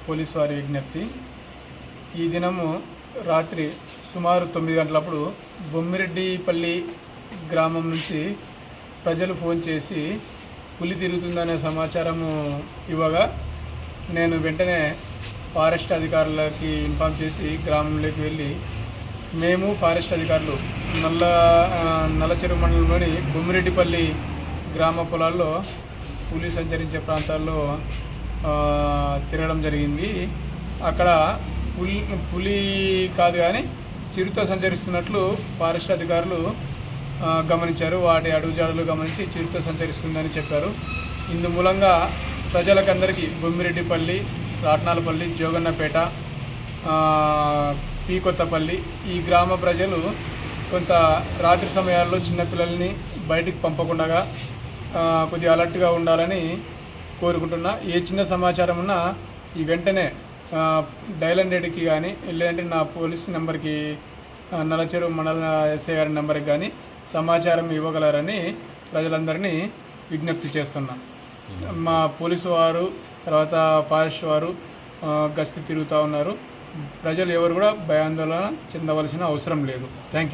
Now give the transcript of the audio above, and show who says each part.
Speaker 1: Police వారి విజ్ఞప్తి. ఈ దినము రాత్రి సుమారు 9 గంటలప్పుడు బొమ్మిరెడ్డిపల్లి గ్రామం నుంచి ప్రజలు ఫోన్ చేసి పులి తిరుగుతుందనే సమాచారము ఇవ్వగా నేను వెంటనే ఫారెస్ట్ అధికారులకి ఇన్ఫామ్ చేసి గ్రామంలోకి వెళ్ళి మేము ఫారెస్ట్ అధికారులు నల్లచెరువు మండలంలోని బొమ్మిరెడ్డిపల్లి గ్రామ పొలాల్లో పులి సంచరించే ప్రాంతాల్లో తిరగడం జరిగింది. అక్కడ పులి కాదు కానీ చిరుత సంచరిస్తున్నట్లు ఫారెస్ట్ అధికారులు గమనించారు. వాటి అడుగుజాడలు గమనించి చిరుత సంచరిస్తుందని చెప్పారు. ఇందు మూలంగా ప్రజలకందరికీ బొమ్మిరెడ్డిపల్లి, రాట్నాలపల్లి, జోగన్నపేట, పీ కొత్తపల్లి ఈ గ్రామ ప్రజలు కొంత రాత్రి సమయాల్లో చిన్నపిల్లల్ని బయటికి పంపకుండా కొద్దిగా అలర్ట్గా ఉండాలని కోరుకుంటున్నా. ఏ చిన్న సమాచారం ఉన్నా ఈ వెంటనే డయల్ 100కి కానీ లేదంటే నా పోలీస్ నెంబర్కి నల్లచెరువు మండల ఎస్ఐ గారి నెంబర్కి కానీ సమాచారం ఇవ్వగలరని ప్రజలందరినీ విజ్ఞప్తి చేస్తున్నా. మా పోలీసు వారు తర్వాత ఫారెస్ట్ వారు గస్తీ తిరుగుతూ ఉన్నారు. ప్రజలు ఎవరు కూడా భయాందోళన చెందవలసిన అవసరం లేదు. Thank you.